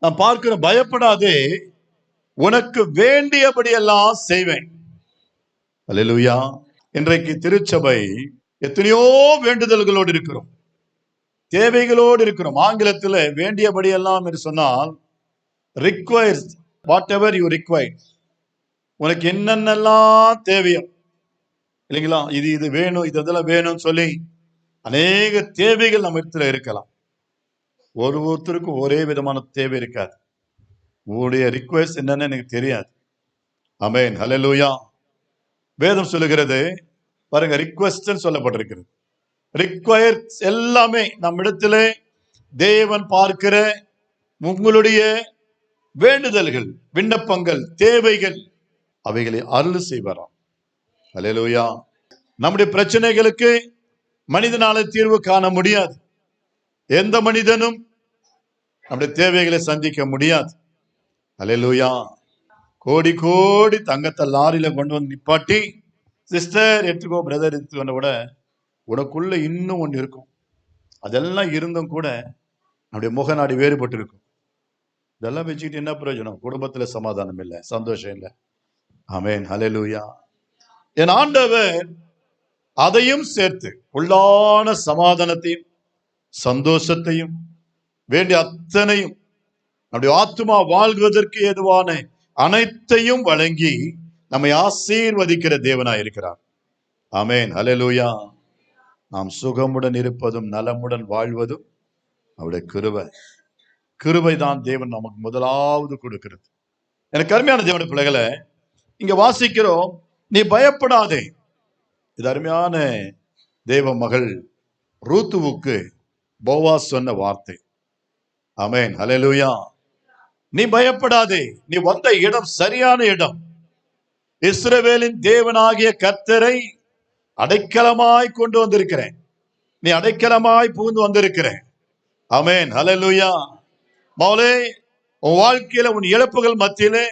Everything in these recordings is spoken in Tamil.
நான் பார்க்கிறோம், பயப்படாதே, உனக்கு வேண்டியபடி எல்லாம் செய்வேன். அல்லேலூயா. இன்றைக்கு திருச்சபை எத்தனையோ வேண்டுதல்களோடு இருக்கிறோம், தேவைகளோடு இருக்கிறோம். ஆங்கிலத்தில் வேண்டியபடி எல்லாம் என்று சொன்னால் requires whatever you require. உனக்கு என்னென்னலாம் தேவையோ இல்லைங்களா, இது வேணும், இதெல்லாம் வேணும்னு சொல்லி அநேக தேவைகள் நம்ம இடத்துல இருக்கலாம். ஒருத்தருக்கும் ஒரே விதமான தேவை இருக்காது. உங்களுடைய ரிக்வெஸ்ட் என்னன்னு எனக்கு தெரியாது. ஆமென், ஹல்லேலூயா. வேதம் சொல்லுகிறது பாருங்க, ரிக்வெஸ்ட் சொல்லப்பட்டிருக்கிறது. ரிக்வயர்ஸ் எல்லாமே நம்ம இடத்துல தேவன் பார்க்கிற உங்களுடைய வேண்டுதல்கள், விண்ணப்பங்கள், தேவைகள், அவைகளை அருள் செய்வாராம். ஹல்லேலூயா. நம்முடைய பிரச்சனைகளுக்கு மனிதனால தீர்வு காண முடியாது. எந்த மனிதனும் நம்முடைய தேவைகளை சந்திக்க முடியாது. ஹல்லேலூயா. கோடி கோடி தங்கத்தை லாரியில கொண்டு வந்து நிப்பாட்டி, சிஸ்டர் எடுத்துக்கோ, பிரதர் எடுத்துக்கோன்னு கூட, உனக்குள்ள இன்னும் ஒன்று இருக்கும். அதெல்லாம் இருந்தும் கூட நம்முடைய முகநாடி வேறுபட்டு இருக்கும். இதெல்லாம் வச்சுக்கிட்டு என்ன பிரயோஜனம்? குடும்பத்துல சமாதானம் இல்லை, சந்தோஷம் இல்லை. ஆமென், ஹல்லேலூயா. என் ஆண்டவர் அதையும் சேர்த்து உள்ளான சமாதானத்தையும் சந்தோஷத்தையும் வேண்டிய அத்தனையும் நம்முடைய ஆத்துமா வாழ்வதற்கு ஏதுவான அனைத்தையும் வழங்கி நம்மை ஆசீர்வதிக்கிற தேவனாய் இருக்கிறார். ஆமென், ஹல்லேலூயா. நாம் சுகமுடன் இருப்பதும் நலமுடன் வாழ்வதும் அவருடைய கிருபை தான் தேவன் நமக்கு முதலாவது கொடுக்கிறது. எனக்கு அருமையான தேவனுடைய பிள்ளைகளை, இங்க வாசிக்கிறோம், நீ பயப்படாதே. இது அருமையான தேவ மகள் ரூத்துவுக்கு போவாஸ் சொன்ன வார்த்தை. ஆமென், ஹல்லேலூயா. நீ பயப்படாதே, நீ வந்த இடம் சரியான இடம். இஸ்ரவேலின் தேவனாகிய கர்த்தரை அடைக்கலமாய் கொண்டு வந்திருக்கிறேன். நீ அடைக்கலமாய் புகுந்து வந்திருக்கிறேன். ஆமென், ஹல்லேலூயா. மகளே, உன் வாழ்க்கையில உன் இழப்புகள் மத்தியிலே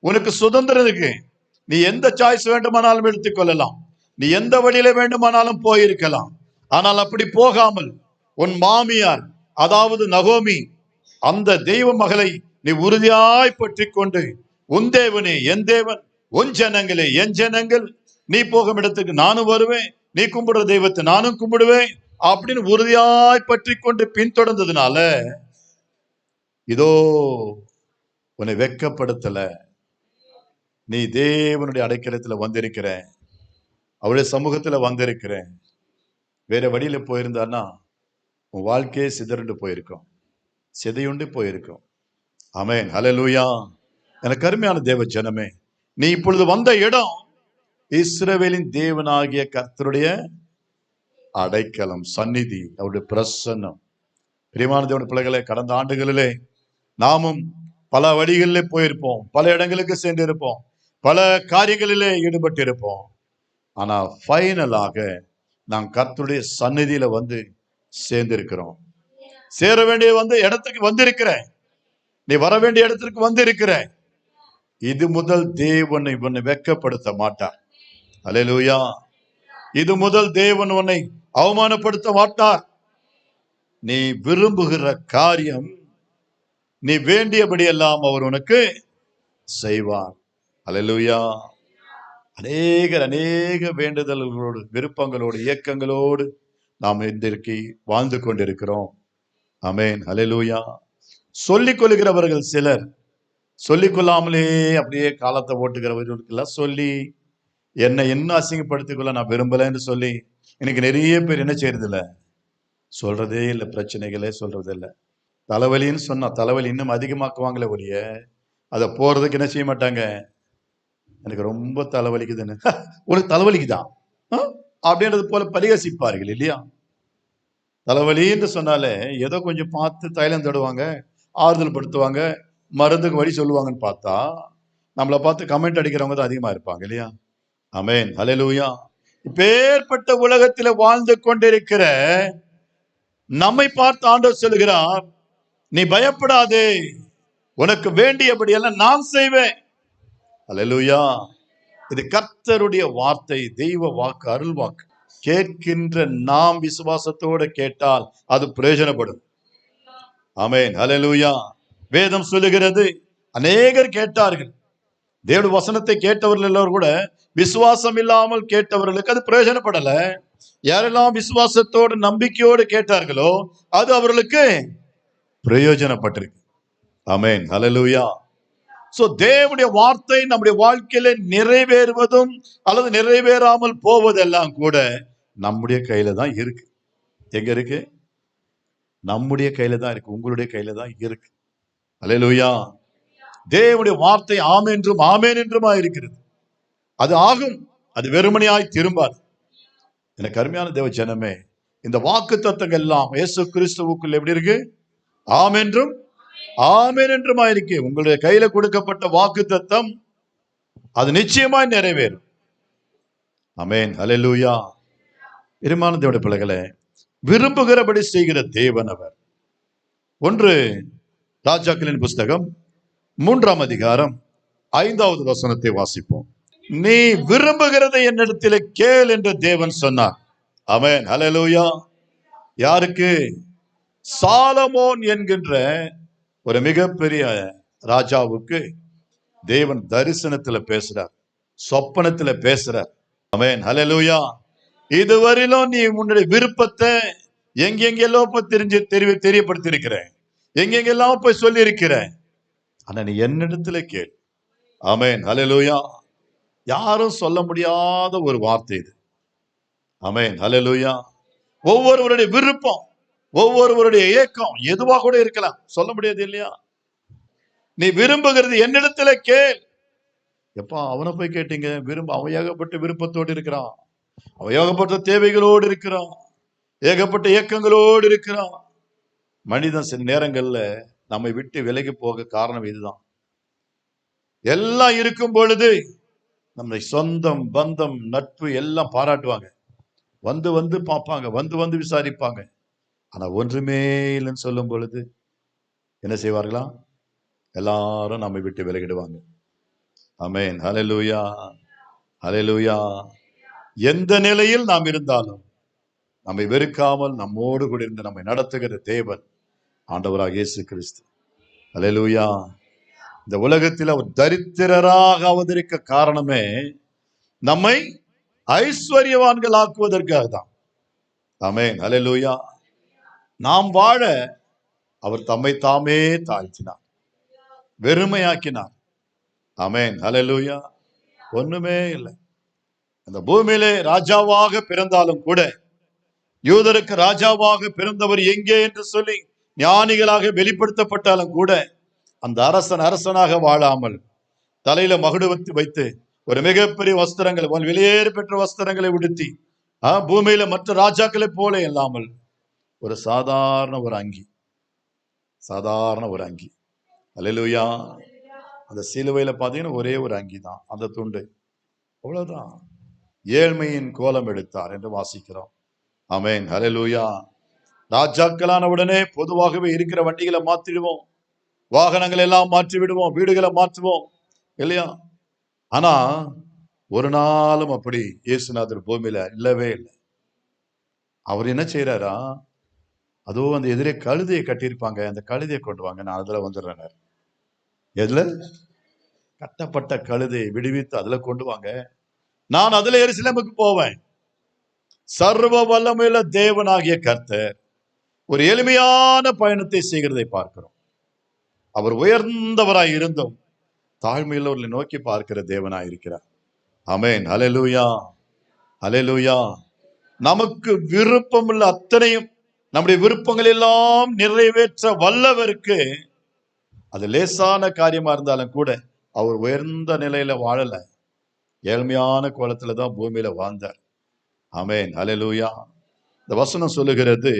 உனக்கு சுதந்திரம் இருக்கு. நீ எந்த சாய்ஸ் வேண்டுமானாலும் எடுத்துக்கொள்ளலாம். நீ எந்த வழியில வேண்டுமானாலும் போயிருக்கலாம். ஆனால் அப்படி போகாமல் உன் மாமியார், அதாவது நகோமி, அந்த தெய்வ மகளை நீ உறுதியாய் பற்றி கொண்டு, உன் தேவனே என் தேவன், உன் ஜனங்களே என் ஜனங்கள், நீ போகும் இடத்துக்கு நானும் வருவேன், நீ கும்பிடுற தெய்வத்தை நானும் கும்பிடுவேன் அப்படின்னு உறுதியாய் பற்றி கொண்டு பின்தொடர்ந்ததுனால இதோ உன்னை வெட்கப்படுத்தல. நீ தேவனுடைய அடைக்கலத்துல வந்திருக்கிற, அவருடைய சமூகத்துல வந்திருக்கிற. வேற வழியில போயிருந்தான்னா உன் வாழ்க்கையே சிதறண்டு போயிருக்கும், சிதையுண்டு போயிருக்கும். ஆமென், ஹல்லேலூயா. எனக்கு அருமையான தேவ ஜனமே, நீ இப்பொழுது வந்த இடம் இஸ்ரவேலின் தேவனாகிய கர்த்தருடைய அடைக்கலம், சந்நிதி, அவருடைய பிரசன்னம். பிரியமான தேவனுடைய பிள்ளைகளை, கடந்த ஆண்டுகளிலே நாமும் பல வழிகளிலே போயிருப்போம், பல இடங்களுக்கு சென்றிருப்போம், பல காரியங்களிலே ஈடுபட்டு இருப்போம். ஆனா ஃபைனலாக நாம் கர்த்தருடைய சந்நிதியில வந்து சேர்ந்திருக்கிறோம். சேர வேண்டிய இடத்துக்கு வந்திருக்கிறேன். நீ வர வேண்டிய இடத்திற்கு வந்திருக்கிற. இது முதல் தேவன் உன்னை வெட்கப்படுத்த மாட்டார். அல்லேலூயா. இது முதல் தேவன் உன்னை அவமானப்படுத்த மாட்டார். நீ விரும்புகிற காரியம், நீ வேண்டியபடி எல்லாம் அவர் உனக்கு செய்வார். அல்லேலூயா. அநேக வேண்டுதல்களோடு, விருப்பங்களோடு, இயக்கங்களோடு நாம் இன்றைக்கு வாழ்ந்து கொண்டிருக்கிறோம். ஆமென், ஹல்லேலூயா. சொல்லிக் கொள்கிறவர்கள் சிலர், சொல்லிக் கொள்ளாமலே அப்படியே காலத்தை ஓட்டுகிறவர்களுக்கெல்லாம் சொல்லி என்னை என்ன அசிங்கப்படுத்திக் கொள்ள நான் விரும்பலைன்னு சொல்லி எனக்கு நிறைய பேர் என்ன செய்யறதில்ல, சொல்றதே இல்லை, பிரச்சனைகளே சொல்றது இல்லை. தலைவலின்னு சொன்னா தலைவலி இன்னும் அதிகமாக்குவாங்களே ஒழிய அதை போறதுக்கு என்ன செய்ய மாட்டாங்க. எனக்கு ரொம்ப தலைவலிக்குதுன்னு, உனக்கு தலைவலிக்குதான் அப்படின்றது போல பரிகசிப்பார்கள் இல்லையா? தலைவலின்னு சொன்னாலே ஏதோ கொஞ்சம் பார்த்து தைலம் தடுவாங்க, ஆறுதல் படுத்துவாங்க, மருந்துக்கு வழி சொல்லுவாங்கன்னு பார்த்தா நம்மளை பார்த்து கமெண்ட் அடிக்கிறவங்க தான் அதிகமா இருப்பாங்க இல்லையா? ஆமென், ஹல்லேலூயா. இப்பேற்பட்ட உலகத்தில் வாழ்ந்து கொண்டிருக்கிற நம்மை பார்த்து ஆண்டவர் சொல்லுகிறார், நீ பயப்படாதே, உனக்கு வேண்டியபடியெல்லாம் நான் செய்வேன். ஹல்லேலூயா. இது கர்த்தருடைய வார்த்தை, தெய்வ வாக்கு, அருள் வாக்கு. கேட்கின்ற நாம் விசுவாசத்தோடு கேட்டால் அது பிரயோஜனப்படும். ஆமென், ஹல்லேலூயா. வேதம் சொல்லுகிறது அநேகர் கேட்டார்கள். தேவனுடைய வசனத்தை கேட்டவர்கள் எல்லோரும் கூட விசுவாசம் இல்லாமல் கேட்டவர்களுக்கு அது பிரயோஜனப்படல. யாரெல்லாம் விசுவாசத்தோடு நம்பிக்கையோடு கேட்டார்களோ அது அவர்களுக்கு பிரயோஜனப்பட்டிருக்கு. ஆமென், ஹல்லேலூயா. சோ தேவனுடைய வார்த்தை நம்முடைய வாழ்க்கையில நிறைவேறுவதும் அல்லது நிறைவேறாமல் போவதெல்லாம் கூட நம்முடைய கையில தான் இருக்கு. எங்க இருக்கு? நம்முடைய கையில தான் இருக்கு, உங்களுடைய கையில தான் இருக்கு. ஹல்லேலூயா. தேவனுடைய வார்த்தை ஆமென் என்றும் ஆமென் என்றுமா இருக்கிறது. அது ஆகும், அது வெறுமனையாய் திரும்பாது. எனக்கு அருமையான தேவ ஜனமே, இந்த வாக்கு தத்தங்கள் எல்லாம் இயேசு கிறிஸ்துவுக்குள் எப்படி இருக்கு? ஆமென் என்றும் ஆமென் என்றுமா இருக்கு. உங்களுடைய கையில கொடுக்கப்பட்ட வாக்கு தத்தம் அது நிச்சயமாய் நிறைவேறும். ஆமென், ஹல்லேலூயா. இருமான தேவனுடைய பிள்ளைகளே, விரும்புகிறபடி செய்கிற தேவன் அவர். 1 ராஜாக்களின் புஸ்தகம் 3ஆம் அதிகாரம் 5வது வசனத்தை வாசிப்போம். நீ விரும்புகிறதை என்னிடத்தில் கேள் என்று தேவன் சொன்னார். ஆமென், ஹல்லேலூயா. யாருக்கு? சாலமோன் என்கின்ற ஒரு மிகப்பெரிய ராஜாவுக்கு தேவன் தரிசனத்துல பேசுறார், சொப்பனத்துல பேசுறார். ஆமென், ஹல்லேலூயா. இதுவரையிலும் நீ உன்னுடைய விருப்பத்தை எங்கெங்கெல்லாம் போய் தெரியப்படுத்தி இருக்கிறேன், எங்கெங்கெல்லாம் போய் சொல்லி இருக்கிறேன். ஆனா நீ என்னிடத்துல கேள். ஆமென், ஹல்லேலூயா. யாரும் சொல்ல முடியாத ஒரு வார்த்தை இது. ஆமென், ஹல்லேலூயா. ஒவ்வொருவருடைய விருப்பம், ஒவ்வொருவருடைய ஏக்கம் எதுவா கூட இருக்கலாம், சொல்ல முடியாது இல்லையா? நீ விரும்புகிறது என்னிடத்துல கேள். எப்பா அவனை போய் கேட்டீங்க? அவன் ஏகப்பட்ட விருப்பத்தோடு இருக்கிறான், அவன் ஏகப்பட்ட தேவைகளோடு இருக்கிறான், ஏகப்பட்ட ஏக்கங்களோடு இருக்கிறான். மனிதன் சில நேரங்கள்ல நம்மை விட்டு விலகி போக காரணம் இதுதான். எல்லாம் இருக்கும் பொழுது நம்மை சொந்தம் பந்தம் நட்பு எல்லாம் பாராட்டுவாங்க, வந்து வந்து பார்ப்பாங்க, வந்து வந்து விசாரிப்பாங்க. ஆனா ஒன்றுமே இல்லைன்னு சொல்லும் பொழுது என்ன செய்வார்களா? எல்லாரும் நம்மை விட்டு விலகிடுவாங்க. ஆமென், ஹல்லேலூயா, ஹல்லேலூயா. எந்த நிலையில் நாம் இருந்தாலும் நம்மை வெறுக்காமல் நம்மோடு கூட இருந்து நம்மை நடத்துகிற தேவன் ஆண்டவராக இயேசு கிறிஸ்து. ஹல்லேலூயா. இந்த உலகத்தில் அவர் தரித்திரராக அவதரிக்க காரணமே நம்மை ஐஸ்வர்யவான்கள் ஆக்குவதற்காக தான். ஆமென், ஹல்லேலூயா. நாம் வாழ அவர் தம்மை தாமே தாழ்த்தினார், வெறுமையாக்கினார். ஆமென், ஹல்லேலூயா. ஒண்ணுமே இல்லை. அந்த பூமியிலே ராஜாவாக பிறந்தாலும் கூட, யூதருக்கு ராஜாவாக பிறந்தவர் எங்கே என்று சொல்லி ஞானிகளாக வெளிப்படுத்தப்பட்டாலும் கூட, அந்த அரசனாக வாழாமல் தலையில மகுடு வைத்து ஒரு மிகப்பெரிய வஸ்திரங்களை, வெளியேறு பெற்ற வஸ்திரங்களை உடுத்தி பூமியில மற்ற ராஜாக்களை போல இல்லாமல் ஒரு சாதாரண ஒரு அங்கி, சாதாரண ஒரு அங்கி. ஹல்லேலூயா. அந்த சிலுவையில பாத்தீங்கன்னா ஒரே ஒரு அங்கி தான், அந்த துண்டு, அவ்வளவுதான். ஏழ்மையின் கோலம் எடுத்தார் என்று வாசிக்கிறோம். ஆமென், ஹல்லேலூயா. ராஜாக்களான உடனே பொதுவாகவே இருக்கிற வண்டிகளை மாற்றிடுவோம், வாகனங்கள் எல்லாம் மாற்றி விடுவோம், வீடுகளை மாற்றுவோம் இல்லையா? ஆனா ஒரு நாளும் அப்படி இயேசுநாதர் பூமியில இல்லவே இல்லை. அவர் என்ன செய்யறாரா? அதோ அந்த எதிரே கழுதையை கட்டியிருப்பாங்க, அந்த கழுதையை கொண்டு வாங்க, நான் அதுல வந்துடுறேன். எதுல? கட்டப்பட்ட கழுதையை விடுவித்து அதுல கொண்டு வாங்க, நான் அதுல எருசலேமுக்கு போவேன். சர்வ வல்லமையுள்ள தேவனாகிய கர்த்தர் ஒரு எளிமையான பயணத்தை செய்கிறதை பார்க்கிறோம். அவர் உயர்ந்தவராய் இருந்தும் தாழ்மையுள்ளவர்களை நோக்கி பார்க்கிற தேவனாய் இருக்கிறார். ஆமென், ஹல்லேலூயா, ஹல்லேலூயா. நமக்கு விருப்பம் உள்ள அத்தனையும், நம்முடைய விருப்பங்கள் எல்லாம் நிறைவேற்ற வல்லவருக்கு அது லேசான காரியமா இருந்தாலும் கூட அவர் உயர்ந்த நிலையில வாழல, ஏழ்மையான கோலத்துல தான் பூமியில வாழ்ந்தார். ஆமென், ஹல்லேலூயா. இந்த வசனம் சொல்லுகிறது,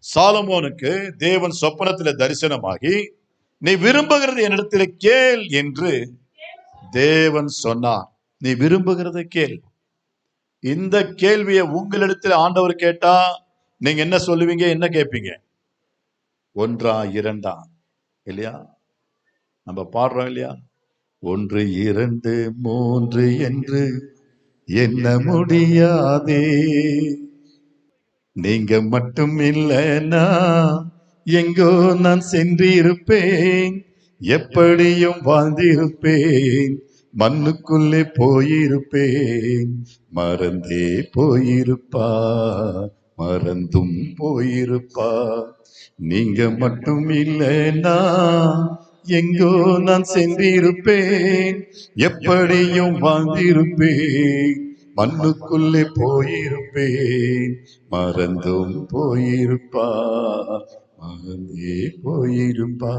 சாலமோனுக்கு தேவன் சொப்பனத்துல தரிசனமாகி நீ விரும்புகிறது என்னிடத்துல கேள் என்று தேவன் சொன்னார். நீ விரும்புகிறதை கேள். இந்த கேள்வியை உங்களிடத்தில் ஆண்டவர் கேட்டா நீங்க என்ன சொல்லுவீங்க, என்ன கேட்பீங்க? ஒன்றா இரண்டா? இல்லையா? நம்ம பாடுறோம் இல்லையா? 1 2 3 என்று என்ன முடியாதே, நீங்க மட்டும் இல்லைன்னா எங்கோ நான் சென்றிருப்பேன், எப்படியும் வாழ்ந்திருப்பேன், மண்ணுக்குள்ளே போயிருப்பேன், மறந்தே போயிருப்பா, மறந்தும் போயிருப்பா. நீங்க மட்டும் இல்லைன்னா எங்கோ நான் சென்றிருப்பேன், எப்படியும் வாழ்ந்திருப்பேன், மண்ணுக்குள்ளே போயிருப்பேன், மறந்தும் போயிருப்பா, மறந்தே போயிருப்பா.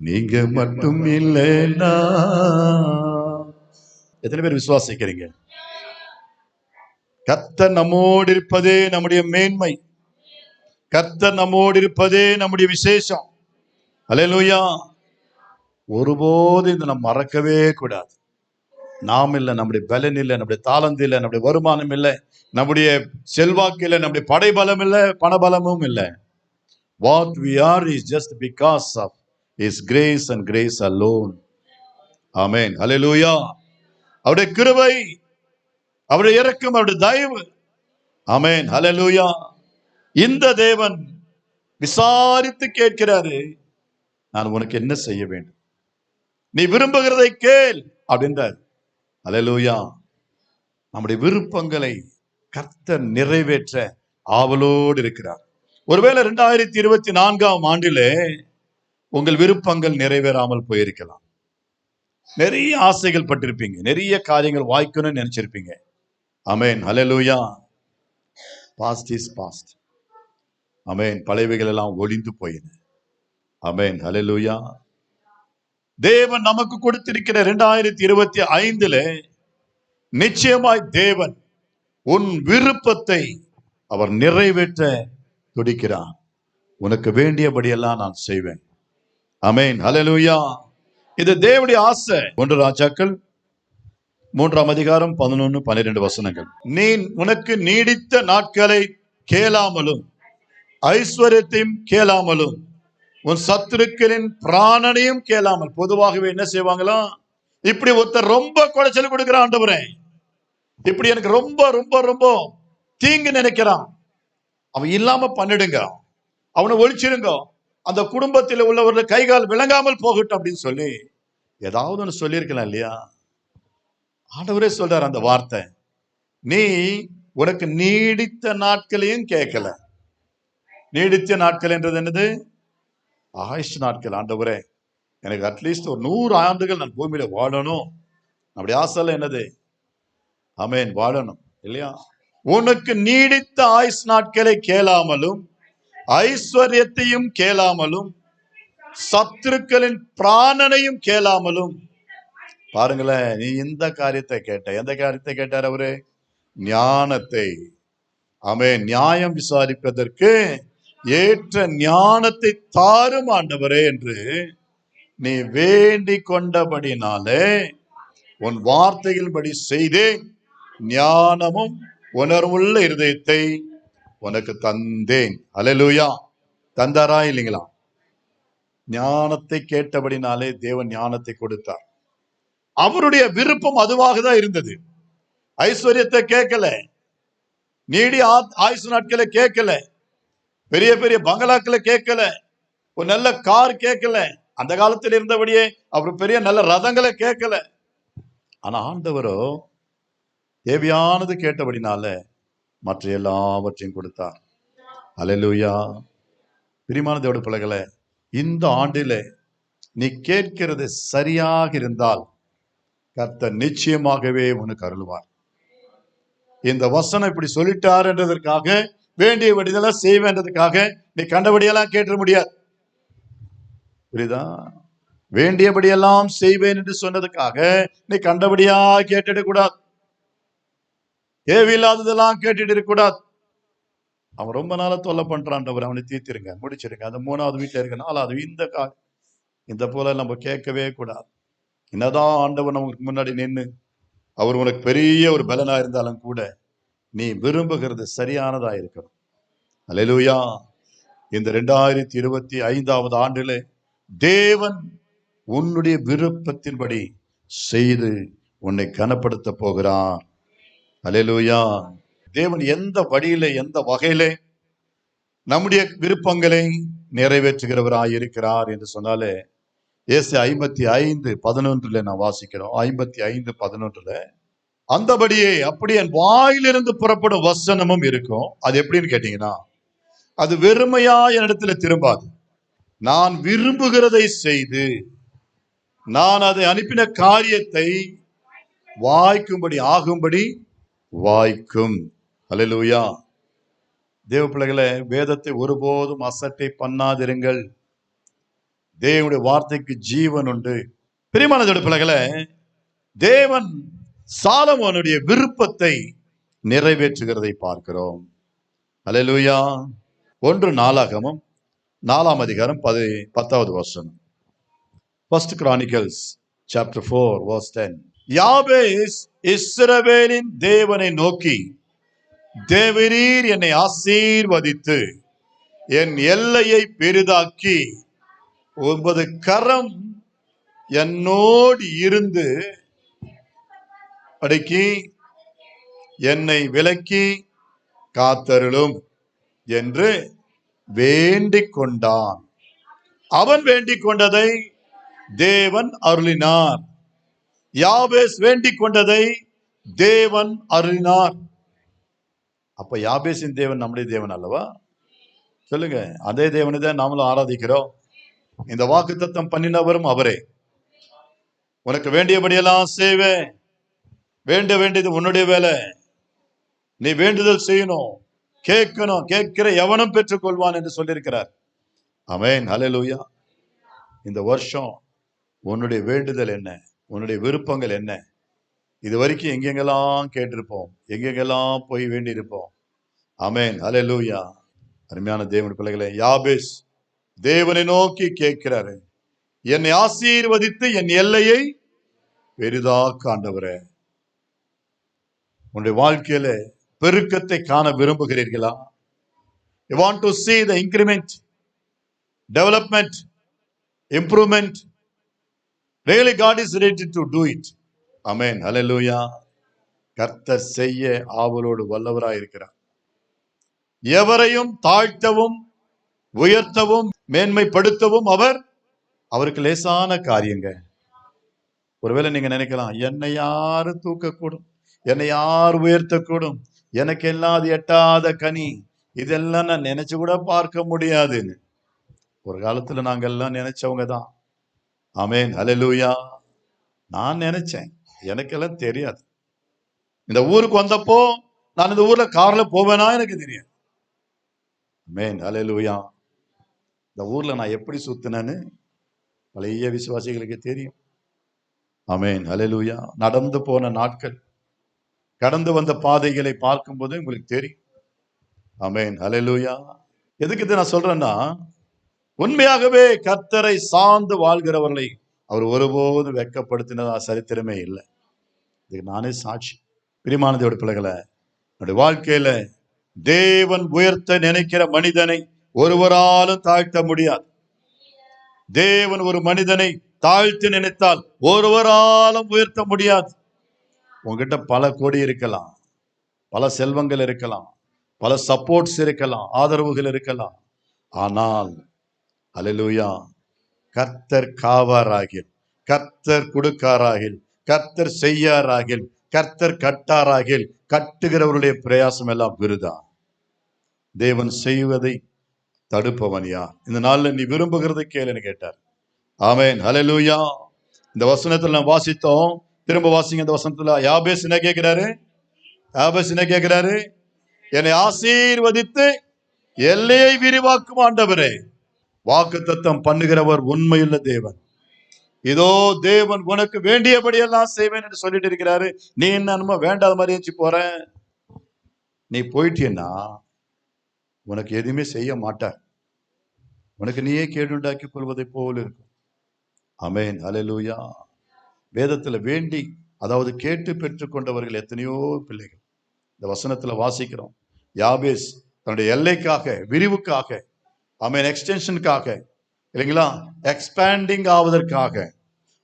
நீங்க மட்டும் இல்லைன்னா. எத்தனை பேர் விசுவாசிக்கிறீங்க? கர்த்தர் நம்மோடு இருப்பதே நம்முடைய மேன்மை, கர்த்தர் நம்மோடு இருப்பதே நம்முடைய விசேஷம். அல்லேலூயா. ஒருபோது இதை நம்ம மறக்கவே கூடாது. நாம் இல்லை, நம்முடைய பலன் இல்லை, நம்முடைய தாளந்து இல்லை, நம்முடைய வருமானம் இல்லை, நம்முடைய செல்வாக்கு இல்லை, நம்முடைய படைபலம் இல்லை, பணபலமும் இல்லை. What we are is just because of His grace and grace alone. Amen. Hallelujah. அவருடைய கிருபை, அவருடைய இரக்கம், அவருடைய தயவு. Amen. Hallelujah. இந்த தேவன் விசாரித்து கேட்கிறாரு, நான் உனக்கு என்ன செய்ய வேண்டும், நீ விரும்புகிறதை கேள் அப்படின்றார். அல்லேலூயா. நம்முடைய விருப்பங்களை கர்த்தர் நிறைவேற்ற ஆவலோடு இருக்கிறார். ஒருவேளை 2024ஆம் ஆண்டிலே உங்கள் விருப்பங்கள் நிறைவேறாமல் போயிருக்கலாம். நிறைய ஆசைகள் பட்டிருப்பீங்க, நிறைய காரியங்கள் வாய்க்கணும்னு நினைச்சிருப்பீங்க. ஆமென். அல்லேலூயா. Past is past. ஆமென். பழையவைகள் எல்லாம் ஒளிந்து போயின. ஆமென். அல்லேலூயா. தேவன் நமக்கு கொடுத்திருக்கிற 2025 நிச்சயமாய் தேவன் உன் விருப்பத்தை அவர் நிறைவேற்ற துடிக்கிறார். உனக்கு வேண்டியபடியெல்லாம் நான் செய்வேன். ஆமென். ஹல்லேலூயா. இது தேவனுடைய ஆசை. 1 ராஜாக்கள் 3ஆம் அதிகாரம் 11, 12 வசனங்கள். நீ உனக்கு நீடித்த நாட்களை கேளாமலும் ஐஸ்வர்யத்தையும் கேளாமலும் உன் சத்துருக்களின் பிராணனையும் கேளாமல். பொதுவாகவே என்ன செய்வாங்களாம், இப்படி ஒருத்தர் ரொம்ப குடைச்சல் கொடுக்கிற ஆண்டவரே, இப்படி எனக்கு ரொம்ப ரொம்ப ரொம்ப தீங்கு நினைக்கிறான், அவன் இல்லாம பண்ணிடுங்க, அவனை ஒழிச்சிருங்க, அந்த குடும்பத்தில் உள்ளவர்கள் கைகால் விளங்காமல் போகட்டும் அப்படின்னு சொல்லி ஏதாவது ஒன்று சொல்லியிருக்கலாம் இல்லையா? ஆண்டவரே சொல்றார் அந்த வார்த்தை. நீ உனக்கு நீடித்த நாட்களையும் கேட்கல. நீடித்த நாட்கள் என்றது என்னது? ஆயுஷ் நாட்கள். ஆண்டவரே, எனக்கு அட்லீஸ்ட் ஒரு 100 ஆண்டுகள் நான் பூமியில வாழணும், அப்படி ஆசை என்னது? ஆமென். வாழணும் இல்லையா? உனக்கு நீடித்த ஆயுஷ் நாட்களை கேளாமலும் ஐஸ்வர்யத்தையும் கேளாமலும் சத்துருக்களின் பிராணனையும் கேளாமலும். பாருங்களேன், நீ இந்த காரியத்தை கேட்ட. எந்த காரியத்தை கேட்டார் அவரு? ஞானத்தை. ஆமென். நியாயம் விசாரிப்பதற்கு ஏற்ற ஞானத்தை தாரும் ஆண்டவரே என்று நீ வேண்டிக் கொண்டபடினாலே உன் வார்த்தையின்படி செய்தேன், ஞானமும் உணர்வுள்ள இருதயத்தை உனக்கு தந்தேன். அல்லேலூயா. தந்தாரா இல்லைங்களா? ஞானத்தை கேட்டபடினாலே தேவன் ஞானத்தை கொடுத்தார். அவருடைய விருப்பம் அதுவாக தான் இருந்தது. ஐஸ்வர்யத்தை கேட்கல, நீடி ஆயுசு நாட்களை கேட்கல, பெரிய பெரிய பங்களாக்களை கேட்கல, ஒரு நல்ல கார் கேட்கல, அந்த காலத்தில் இருந்தபடியே அவர் பெரிய நல்ல ரதங்களை கேட்கல. ஆனா ஆண்டவரோ தேவையானது கேட்டபடினால மற்ற எல்லாவற்றையும் கொடுத்தார். அல்லேலூயா. பிரியமான தேவனுடைய பிள்ளைகளே, இந்த ஆண்டிலே நீ கேட்கிறது சரியாக இருந்தால் கர்த்தர் நிச்சயமாகவே உனக்கு அருள்வார். இந்த வசனம் இப்படி சொல்லிட்டார் என்றதற்காக வேண்டியபடியெல்லாம் செய்வேன்றதுக்காக நீ கண்டபடியெல்லாம் கேட்ட முடியாது. புரியுதா? வேண்டியபடியெல்லாம் செய்வேன் என்று சொன்னதுக்காக நீ கண்டபடியா கேட்டுட கூடாது. தேவையில்லாததெல்லாம் கேட்டுட்டு இருக்க கூடாது. அவன் ரொம்ப நாளா தொல்லை பண்றான்றவர், அவனை தீர்த்திருங்க, முடிச்சிருங்க. அந்த 3வது வீட்டுல இருக்க 4வது இந்த போல நம்ம கேட்கவே கூடாது. என்னதான் ஆண்டவர் நமக்கு முன்னாடி நின்று அவர் உனக்கு பெரிய ஒரு பலனா இருந்தாலும் கூட நீ விரும்புகிறது சரியானதா இருக்கணும். அல்லேலூயா. இந்த 2025ஆவது ஆண்டிலே தேவன் உன்னுடைய விருப்பத்தின்படி செய்து உன்னை கனப்படுத்த போகிறான். அல்லேலூயா. தேவன் எந்த வழியில எந்த வகையிலே நம்முடைய விருப்பங்களை நிறைவேற்றுகிறவராய் இருக்கிறார் என்று சொன்னாலே ஏசு 55:11 நான் வாசிக்கிறோம். 55:11 அந்தபடியே அப்படி என் வாயிலிருந்து புறப்படும் வசனமும் இருக்கும். அது எப்படின்னு கேட்டீங்கன்னா, அது வெறுமையா என்னிடத்துல திரும்பாது. நான் விரும்புகிறதை செய்து நான் அதை அனுப்பின காரியத்தை வாய்க்கும்படி ஆகும்படி வாய்க்கும். அல்லேலூயா. தேவ பிள்ளைகளே, வேதத்தை ஒருபோதும் அசட்டை பண்ணாதிருங்கள். தேவனுடைய வார்த்தைக்கு ஜீவன் உண்டு. பிரியமான தேவ பிள்ளைகளே, தேவன் சாலமோனுடைய விருப்பத்தை நிறைவேற்றுகிறதை பார்க்கிறோம். அல்லேலூயா. 1 நாளாகமம் 4ஆம் அதிகாரம் 10வது வசனம். 1 Chronicles chapter 4 verse 10. யாபேஸ் இஸ்ரவேலின் தேவனை நோக்கி, தேவரீர் என்னை ஆசீர்வதித்து என் எல்லையை பெரிதாக்கி உமது கரம் என்னோடு இருந்து அடக்கி என்னை விலக்கி காத்தருளும் என்று வேண்டிக் கொண்டான். அவன் வேண்டிக் கொண்டதை தேவன் அருளினார். யாபேஸ் வேண்டிக் கொண்டதை தேவன் அருளினார். அப்ப யாபேசின் தேவன் நம்முடைய தேவன் அல்லவா? சொல்லுங்க. அதே தேவனை தான் நாமளும் ஆராதிக்கிறோம். இந்த வாக்குத்தத்தம் பண்ணினவரும் அவரே. உனக்கு வேண்டியபடியெல்லாம் செய்வேன். வேண்டியது உன்னுடைய வேலை. நீ வேண்டுதல் செய்யணும், கேட்கணும். கேட்கிற எவனும் பெற்றுக்கொள்வான் என்று சொல்லியிருக்கிறார். ஆமென். ஹல்லேலூயா. இந்த வருஷம் உன்னுடைய வேண்டுதல் என்ன? உன்னுடைய விருப்பங்கள் என்ன? இது வரைக்கும் எங்கெங்கெல்லாம் கேட்டிருப்போம், எங்கெங்கெல்லாம் போய் வேண்டி இருப்போம். ஆமென். ஹல்லேலூயா. அருமையான தேவனுடைய பிள்ளைகளே, யாபேஸ் தேவனை நோக்கி கேட்கிறாரு, என்னை ஆசீர்வதித்து என் எல்லையை பெரிதாக்க ஆண்டவரே. உன்னுடைய வாழ்க்கையில பெருக்கத்தை காண விரும்புகிறீர்களா? You want to see the increment, development, improvement? Really God is ready to do it. Amen. Hallelujah. கர்த்தர் செய்ய ஆவலோடு வல்லவராய் இருக்கிறார். எவரையும் தாழ்த்தவும் உயர்த்தவும் மேன்மைப்படுத்தவும் அவருக்கு லேசான காரியங்க. ஒருவேளை நீங்க நினைக்கலாம், என்னை யாரு தூக்கக்கூடும், என்னை யார் உயர்த்தக்கூடும், எனக்கு எல்லாம் அது எட்டாத கனி, இதெல்லாம் நான் நினைச்சு கூட பார்க்க முடியாதுன்னு. ஒரு காலத்துல நாங்க எல்லாம் நினைச்சவங்க தான். ஆமென். ஹல்லேலூயா. நான் நினைச்சேன், எனக்கெல்லாம் தெரியாது. இந்த ஊருக்கு வந்தப்போ நான் இந்த ஊர்ல கார்ல போவேனா எனக்கு தெரியாது. ஆமென். ஹல்லேலூயா. இந்த ஊர்ல நான் எப்படி சுத்தினேன்னு பழைய விசுவாசிகளுக்கு தெரியும். ஆமென். ஹல்லேலூயா. நடந்து போன நாட்கள், கடந்து வந்த பாதைகளை பார்க்கும்போது உங்களுக்கு தெரியும். ஆமென். ஹல்லேலூயா. எதுக்கு இதை நான் சொல்றேன்னா, உண்மையாகவே கர்த்தரை சார்ந்து வாழ்கிறவர்களை அவர் ஒருபோதும் வெட்கப்படுத்தினதா சரித்திரமே இல்லை. இதுக்கு நானே சாட்சி. பிரியமான தேவனுடைய பிள்ளைகளை, என்னுடைய வாழ்க்கையில தேவன் உயர்த்த நினைக்கிற மனிதனை ஒருவராலும் தாழ்த்த முடியாது. தேவன் ஒரு மனிதனை தாழ்த்தி நினைத்தால் ஒருவராலும் உயர்த்த முடியாது. உங்ககிட்ட பல கோடி இருக்கலாம், பல செல்வங்கள் இருக்கலாம், பல சப்போர்ட்ஸ் இருக்கலாம், ஆதரவுகள் இருக்கலாம். ஆனால் அல்லேலூயா, கர்த்தர் காவாராகில், கர்த்தர் கொடுக்காராகில், கர்த்தர் செய்யாராகில், கர்த்தர் கட்டாராகில், கட்டுகிறவருடைய பிரயாசம் எல்லாம் விருதா. தேவன் செய்வதை தடுப்பவன் யார்? இந்த நாள்ல நீ விரும்புகிறதை கேளுன்னு கேட்டார். ஆமென். ஹல்லேலூயா. இந்த வசனத்துல நான் வாசித்தோம். திரும்ப வாசிங்க. இந்த வசனத்துல யாபேஸ் என்ன கேட்கிறாரு? யாபேஸ் என்ன கேட்கிறாரு? என்னை ஆசீர்வதித்து எல்லையை விரிவாக்கும் ஆண்டவரே. வாக்குத்தத்தம் பண்ணுகிறவர் உண்மையுள்ள தேவன். இதோ தேவன் உனக்கு வேண்டியபடியெல்லாம் செய்வேன் என்று சொல்லிட்டு இருக்கிறாரு. நீ என்ன வேண்டாத மாதிரி வச்சு போற? நீ போயிட்டீன்னா உனக்கு எதுவுமே செய்ய மாட்டார். உனக்கு நீயே கேடுண்டாக்கி கொள்வதை போல இருக்கும். ஆமென். ஹல்லேலூயா. வேதத்துல வேண்டி, அதாவது கேட்டு பெற்றுக்கொண்டவர்கள் எத்தனையோ பிள்ளைகள். இந்த வசனத்துல வாசிக்கிறோம், யாபேஸ் தன்னுடைய எல்லைக்காக, விரிவுக்காக, ஆமென், எக்ஸ்டென்ஷனுக்காக, இல்லைங்களா, எக்ஸ்பேண்டிங் ஆவதற்காக,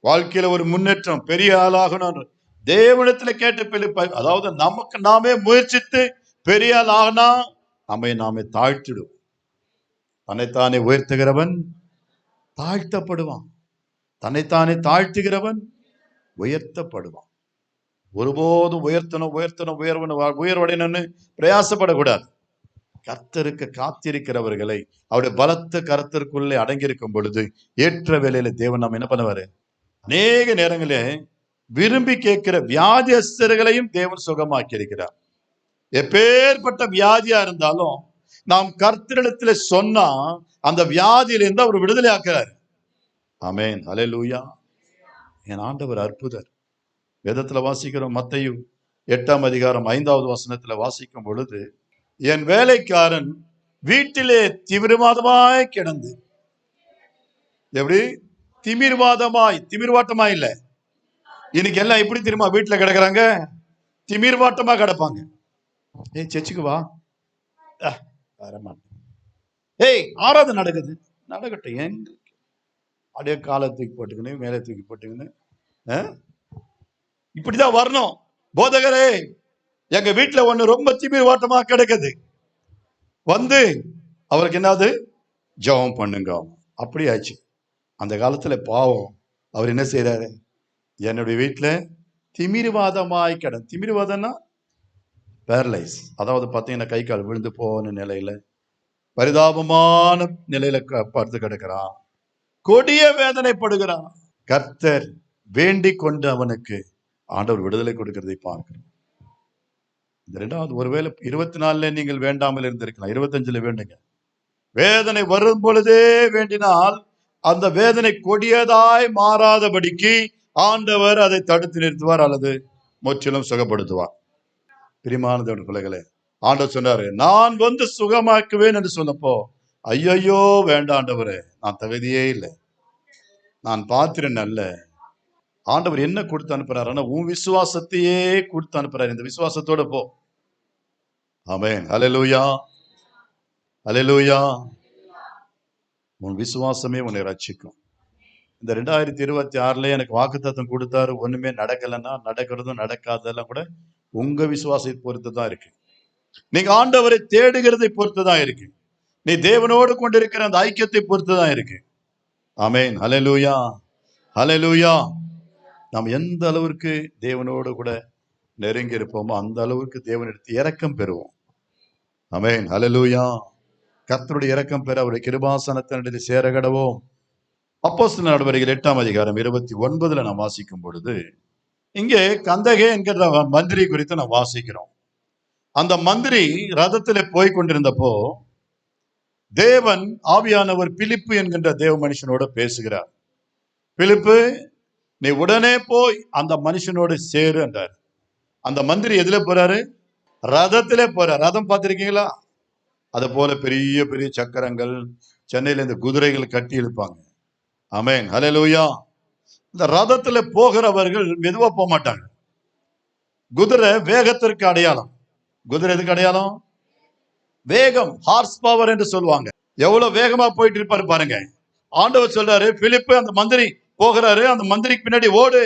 வாழ்க்கையில ஒரு முன்னேற்றம், பெரிய ஆளாகணும் தேவனிடத்துல கேட்டு, அதாவது நமக்கு நாமே முயற்சித்து பெரிய ஆள் ஆகினா நம்மை நாமே தாழ்த்திடும். தன்னைத்தானே உயர்த்துகிறவன் தாழ்த்தப்படுவான், தன்னைத்தானே தாழ்த்துகிறவன் உயர்த்தப்படுவான். ஒருபோதும் உயர்வடையணும்னு பிரயாசப்படக்கூடாது. கர்த்தருக்கு காத்திருக்கிறவர்களை அவருடைய பலத்த கருத்திற்குள்ளே அடங்கியிருக்கும் பொழுது ஏற்ற வேளையில தேவன் நாம் என்ன பண்ணுவாரு? அநேக நேரங்களே விரும்பி கேட்கிற வியாதியஸ்தர்களையும் தேவன் சுகமாக்கி இருக்கிறார். எப்பேற்பட்ட வியாதியா இருந்தாலும் நாம் கர்த்தரிடத்துல சொன்னா அந்த வியாதியிலிருந்து அவர் விடுதலை ஆக்குறார். ஆமென், அல்லேலூயா. என் ஆண்டவர் அற்புதர். வேதத்துல வாசிக்கிறோம், மத்தேயு 8ஆம் அதிகாரம் 5வது வசனத்துல வாசிக்கும் பொழுது, என் வேலைக்காரன் வீட்டிலே திமிர்வாதமாய் கிடந்து, எப்படி திமிர்வாட்டமாய் இல்ல, இன்னைக்கு எல்லாம் எப்படி தெரியுமா வீட்டுல கிடக்குறாங்க? திமிர்வாட்டமா கிடப்பாங்க. ஏய் சர்ச்சுக்கு வா, ஏய் ஆராதனை நடக்குது, நடக்கட்டும், எங்க அப்படியே காலை தூக்கி போட்டுக்கணும், மேலே தூக்கி போட்டுக்கணும், இப்படிதான் வரணும். போதகரே, எங்க வீட்டுல ஒண்ணு ரொம்ப திமிர்வாட்டமா கிடக்குது, வந்து அவருக்கு என்னது ஜெபம் பண்ணுங்க. அப்படி ஆச்சு. அந்த காலத்துல பாவம் அவர் என்ன செய்யறாரு? என்னுடைய வீட்டுல திமிர்வாதமாய் திமிர்வாதம்னா பேரலைஸ், அதாவது பார்த்தீங்கன்னா கை கால் விழுந்து போன நிலையில பரிதாபமான நிலையில படுத்து கிடக்கிறான், கொடிய வேதனைப்படுகிறான். கர்த்தர் வேண்டிக் கொண்டு அவனுக்கு ஆண்டவர் விடுதலை கொடுக்கிறதை பார்க்கிறோம். இந்த 2வது, ஒருவேளை 24 நீங்கள் வேண்டாமல் இருந்திருக்கலாம், 25 வேண்டுங்க. வேதனை வரும் பொழுதே வேண்டினால் அந்த வேதனை கொடியதாய் மாறாதபடிக்கு ஆண்டவர் அதை தடுத்து நிறுத்துவார் அல்லது முற்றிலும் சுகப்படுத்துவார். பிரியமான தேவனுடைய பிள்ளைகளே, ஆண்டவர் சொன்னாரு, நான் வந்து சுகமாக்குவேன் என்று சொன்னப்போ, ஐயோ வேண்டாம் ஆண்டவரே, நான் தகுதியே இல்லை, நான் பாத்திரன் அல்ல. ஆண்டவர் என்ன கொடுத்து அனுப்புறாரு? உன் விசுவாசத்தையே கொடுத்து அனுப்புறாரு. இந்த விசுவாசத்தோட போ. ஆமென், அல்லேலூயா, அல்லேலூயா. உன் விசுவாசமே உன்னை ரட்சிக்கும். இந்த 2026 எனக்கு வாக்குத்தத்தம் கொடுத்தாரு, ஒண்ணுமே நடக்கலைன்னா நடக்கிறதும் நடக்காதெல்லாம் கூட உங்க விசுவாசத்தை பொறுத்து தான் இருக்கு. நீங்க ஆண்டவரை தேடுகிறதை பொறுத்து தான் இருக்கு. நீ தேவனோடு கொண்டிருக்கிற அந்த ஐக்கியத்தை பொறுத்து தான் இருக்கு. ஆமென், அல்லேலூயா, அல்லேலூயா. நாம் எந்த அளவிற்கு தேவனோடு கூட நெருங்கி இருப்போமோ அந்த அளவுக்கு தேவனிடத்தில் இரக்கம் பெறுவோம். ஆமென், அல்லேலூயா. கர்த்தருடைய இரக்கம் பெற அவருடைய கிருபாசனத்தினிடத்தில் சேர கடவோம். அப்போஸ்தலர் நடவடிக்கைகள் 8ஆம் அதிகாரம் 29 நாம் வாசிக்கும் பொழுது, இங்கே கந்தகே என்கிற மந்திரி குறித்து நாம் வாசிக்கிறோம். அந்த மந்திரி ரதத்திலே போய் கொண்டிருந்தப்போ தேவன் ஆவியானவர் பிலிப்பு என்கின்ற தேவ மனுஷனோட பேசுகிறார். பிலிப்பு, நீ உடனே போய் அந்த மனுஷனோடு சேரு என்றார். அந்த மந்திரி எதுல போறாரு? ரதத்திலே போறார். ரதம் பார்த்திருக்கீங்களா? அது போல பெரிய பெரிய சக்கரங்கள், சென்னையில இந்த குதிரைகள் கட்டி இழுப்பாங்க. ஆமென், அல்லேலூயா. இந்த ரதத்துல போகிறவர்கள் மெதுவா போக மாட்டாங்க. குதிரை வேகத்திற்கு அடையாளம். குதிரை எதுக்கு அடையாளம்? வேகம், ஹார்ஸ் பவர் என்று சொல்லுவாங்க. எவ்வளவு வேகமா போயிட்டு இருப்பாரு பாருங்க. ஆண்டவர் சொல்றாரு, பிலிப்பு, அந்த மந்திரி போகிறாரு, அந்த மந்திரிக்கு பின்னாடி ஓடு,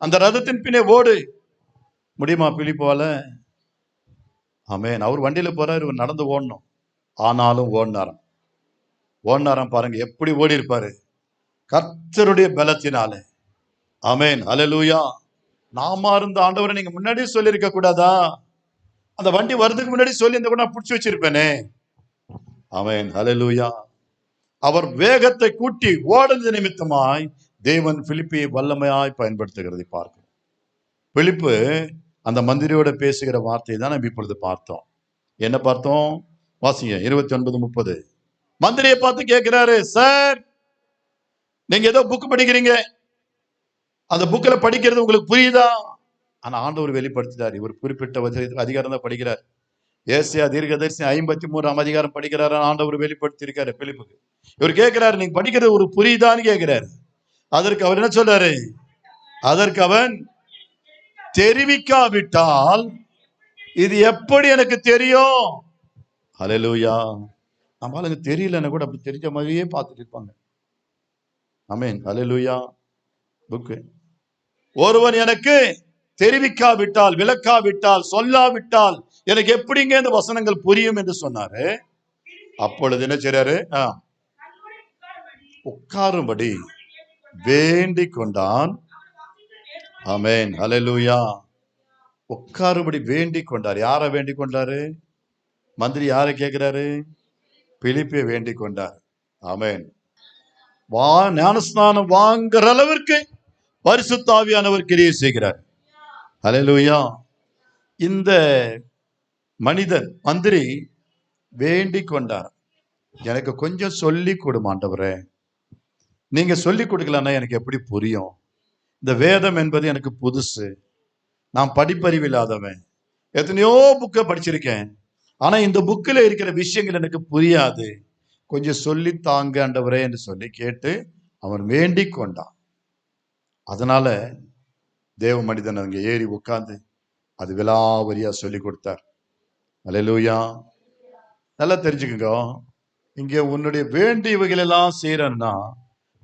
அந்த ரதத்தின் பின்னே ஓடு. முடியுமா பிலிப்பால? ஆமென். அவர் வண்டியில போறாரு, இவர் நடந்து ஓடணும். ஆனாலும் ஓடினாராம் பாருங்க, எப்படி ஓடி இருப்பாரு? கர்த்தருடைய பலத்தினாலே. ஆமென், அல்லேலூயா. நாம இருந்த ஆண்டவரை நீங்க முன்னாடியே சொல்லி இருக்க கூடாதா? அந்த வண்டி வர்றதுக்கு முன்னாடி சொல்லி இந்த கூட நான் பிடிச்சி வச்சிருப்பேனே. ஆமென், அல்லேலூயா. அவர் வேகத்தை கூட்டி ஓடுறது நிமித்தமாய் தேவன் பிலிப்பை வல்லமையாய் பயன்படுத்துகிறதை பார்க்கிறோம். பிலிப்பு அந்த மந்திரியோட பேசுகிற வார்த்தை தான் நம்ம இப்பொழுது பார்த்தோம். என்ன பார்த்தோம்? வாசிங்க 29:30. மந்திரியை பார்த்து கேட்கிறாரு, சார், நீங்க ஏதோ புக் படிக்கிறீங்க, அந்த புக்ல படிக்கிறது உங்களுக்கு புரியுதா? ஆனா ஆண்டவர் வெளிப்படுத்திட்டார், இவர் குறிப்பிட்ட அதிகாரம் தான் படிக்கிறார். ஏசாயா தீர்க்கதரிசி 53ஆம் அதிகாரம் படிக்கிறாரு. ஆண்டவர் வெளிப்படுத்தி இருக்காரு பிலிப்புக்கு. இவர் கேட்கிறாரு, நீங்க படிக்கிறது ஒரு புரியுதான்னு கேட்கிறாரு. அதற்கு அவர் என்ன சொல்றாரு? அதற்கு அவன், தெரிவிக்காவிட்டால் இது எப்படி எனக்கு தெரியும்? அல்லேலூயா. நம்மளுக்கு தெரியலன்னு கூட அப்படி தெரிஞ்ச மாதிரியே பார்த்துட்டு இருப்பாங்க. ஆமென், அல்லேலூயா. புக்கு, ஒருவன் எனக்கு தெரிவிக்காவிட்டால், விளக்காவிட்டால், சொல்லாவிட்டால் எனக்கு எப்படிங்க இந்த வசனங்கள் புரியும் என்று சொன்னாரு. அப்பொழுது என்ன செய்றாரு? உட்காரும்படி வேண்டிக் கொண்டான். ஆமென், ஹல்லேலூயா. உட்காரும்படி வேண்டிக் கொண்டார். யாரை வேண்டிக் கொண்டாரு? மந்திரி யாரை கேட்கிறாரு? பிலிப்பை வேண்டிக் கொண்டார். ஆமென். ஞானஸ்நானம் வாங்குற அளவிற்கு பரிசுத்த ஆவியானவர் கிரியை செய்கிறார். ஹல்லேலூயா. இந்த மனிதன் மந்திரி வேண்டிக் கொண்டார். எனக்கு கொஞ்சம் சொல்லி கொடுமா ஆண்டவரே, நீங்க சொல்லி கொடுக்கலன்னா எனக்கு எப்படி புரியும்? இந்த வேதம் என்பது எனக்கு புதுசு, நான் படிப்பறிவு இல்லாதவன், எத்தனையோ புக்கை படிச்சிருக்கேன், ஆனா இந்த புக்கில் இருக்கிற விஷயங்கள் எனக்கு புரியாது, கொஞ்சம் சொல்லி தாங்க ஆண்டவரே என்று சொல்லி கேட்டு அவன் வேண்டிக் கொண்டான். அதனால தேவ மனிதன் அங்கே ஏறி உட்கார்ந்து அது விலாவரியா சொல்லி கொடுத்தார். அல்லேலூயா. நல்லா தெரிஞ்சுக்கங்க, இங்கே உன்னுடைய வேண்டியவைகள் எல்லாம் செய்யறன்னா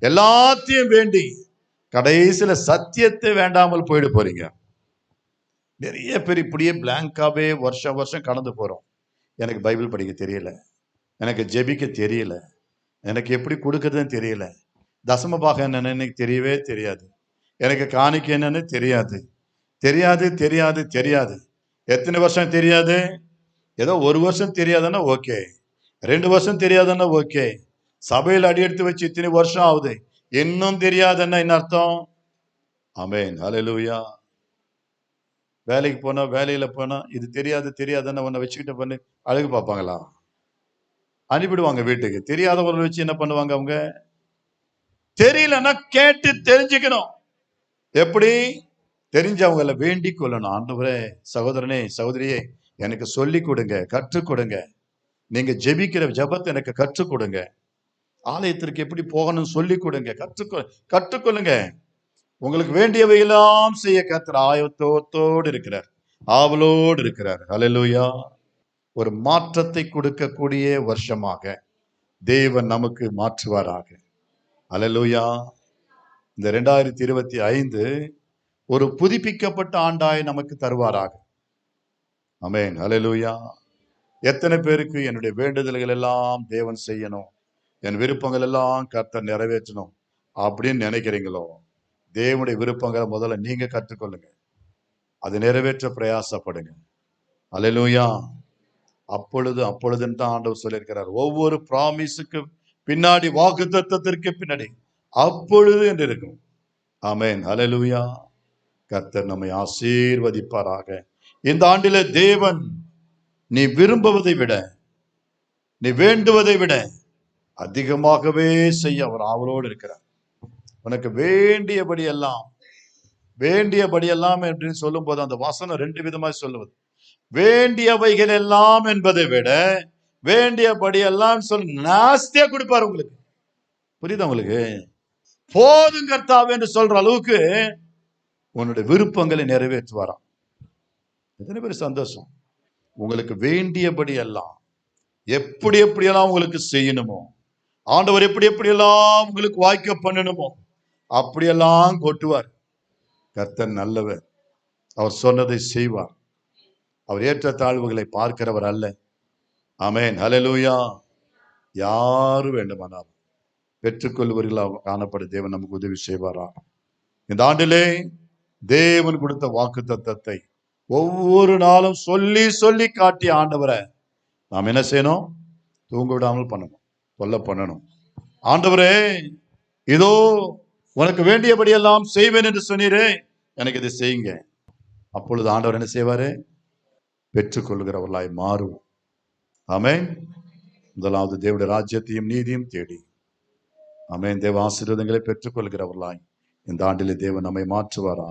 எல்லாத்தையும் வேண்டி கடைசியில சத்தியத்தை வேண்டாமல் போயிட போறீங்க. நிறைய பேர் இப்படியே பிளாங்காவே வருஷம் வருஷம் கடந்து போறோம். எனக்கு பைபிள் படிக்க தெரியல, எனக்கு ஜெபிக்க தெரியல, எனக்கு எப்படி கொடுக்கறதுன்னு தெரியல, தசம பாகம் என்னன்னு எனக்கு தெரியவே தெரியாது, எனக்கு காணிக்க என்னன்னு தெரியாது, தெரியாது தெரியாது தெரியாது. எத்தனை வருஷம் தெரியாது? ஏதோ ஒரு வருஷம் தெரியாதுன்னா ஓகே, 2 வருஷம் தெரியாதுன்னா ஓகே. சபையில் அடி எடுத்து வச்சு இத்தனை வருஷம் ஆகுது, இன்னும் தெரியாதுன்னா என்ன அர்த்தம்? ஆமென், ஹல்லேலூயா. வேலைக்கு போனா, வேலையில போனா இது தெரியாது தெரியாதுன்னு உன்னை வச்சுக்கிட்ட பண்ணி அழகு பார்ப்பாங்களா? அனுப்பிடுவாங்க வீட்டுக்கு. தெரியாதவங்களை வச்சு என்ன பண்ணுவாங்க அவங்க? தெரியலன்னா கேட்டு தெரிஞ்சுக்கணும். எப்படி? தெரிஞ்சவங்களை வேண்டிக் கொள்ளணும். ஆண்டவரே, சகோதரனே சகோதரியே, எனக்கு சொல்லி கொடுங்க, கற்றுக் கொடுங்க, நீங்க ஜெபிக்கிற ஜெபத்தை எனக்கு கற்றுக் கொடுங்க, ஆலயத்திற்கு எப்படி போகணும் சொல்லி கொடுங்க, கற்றுக்கொள்ளுங்க. உங்களுக்கு வேண்டியவை எல்லாம் செய்ய கர்த்தர் ஆயத்தத்தோடு இருக்கிறார், ஆவலோடு இருக்கிறார். ஹல்லேலூயா. ஒரு மாற்றத்தை கொடுக்கக்கூடிய வருஷமாக தேவன் நமக்கு மாற்றுவாராக. ஹல்லேலூயா. இந்த 2025 ஒரு புதுப்பிக்கப்பட்ட ஆண்டாய் நமக்கு தருவாராக. ஆமென், ஹல்லேலூயா. எத்தனை பேருக்கு என்னுடைய வேண்டுதல்கள் எல்லாம் தேவன் செய்யணும், என் விருப்பங்கள் எல்லாம் கர்த்தர் நிறைவேற்றணும் அப்படின்னு நினைக்கிறீங்களோ, தேவனுடைய விருப்பங்களை முதல்ல நீங்க கற்றுக்கொள்ளுங்க, அது நிறைவேற்ற பிரயாசப்படுங்க. ஹல்லேலூயா. அப்பொழுதுன்னு தான் ஆண்டவர் சொல்லியிருக்கிறார். ஒவ்வொரு பிராமிஸுக்கு பின்னாடி, வாக்குத்தத்தத்திற்கு பின்னாடி அப்பொழுது என்று இருக்கும். ஆமென், ஹல்லேலூயா. கர்த்தர் நம்மை ஆசீர்வதிப்பாராக. இந்த ஆண்டிலே தேவன் நீ விரும்புவதை விட, நீ வேண்டுவதை விட அதிகமாகவே செய்ய அவர் ஆவலோடு இருக்கிறார். உனக்கு வேண்டியபடி எல்லாம், வேண்டியபடி எல்லாம் அப்படின்னு சொல்லும் போது அந்த வசனம் 2 விதமாய் சொல்லுவது. வேண்டியவைகள் எல்லாம் என்பதை விட வேண்டியபடி எல்லாம் சொல்லி நாஸ்தியா கொடுப்பாரு உங்களுக்கு. புரியுதா உங்களுக்கு? போதும் கர்த்தாவே என்று சொல்ற அளவுக்கு உன்னுடைய விருப்பங்களை நிறைவேற்றுவாராம். எத்தனை பேர் சந்தோஷம்? உங்களுக்கு வேண்டியபடி எல்லாம், எப்படி எப்படியெல்லாம் உங்களுக்கு செய்யணுமோ, ஆண்டவர் எப்படி எப்படியெல்லாம் உங்களுக்கு வாய்க்க பண்ணணுமோ அப்படியெல்லாம் கொட்டுவார். கர்த்தர் நல்லவர், அவர் சொன்னதை செய்வார். அவர் ஏற்ற தாழ்வுகளை பார்க்கிறவர் அல்ல. ஆமென், ஹல்லேலூயா. யாரு வேண்டுமானாலும் பெற்றுக்கொள்வர்களாக காணப்பட தேவன் நமக்கு உதவி செய்வாரா. இந்த ஆண்டிலே தேவன் கொடுத்த வாக்குத்தத்தத்தை ஒவ்வொரு நாளும் சொல்லி சொல்லி காட்டிய ஆண்டவரை நாம் என்ன செய்யணும்? தூங்க விடாமல் பண்ணணும், தொல்லை பண்ணணும். ஆண்டவரே, இதோ உனக்கு வேண்டியபடி எல்லாம் செய்வேன் என்று சொன்னீரே, எனக்கு இதை செய்யுங்க. அப்பொழுது ஆண்டவர் என்ன செய்வாரு? பெற்றுக்கொள்கிறவர்களாய் மாறுவோம். ஆமென். முதலாவது தேவனுடைய ராஜ்யத்தையும் நீதியும் தேடி, ஆமென், தேவ ஆசீர்வாதங்களை பெற்றுக்கொள்கிறவர்களாய் இந்த ஆண்டிலே தேவன் நம்மை மாற்றுவாரா.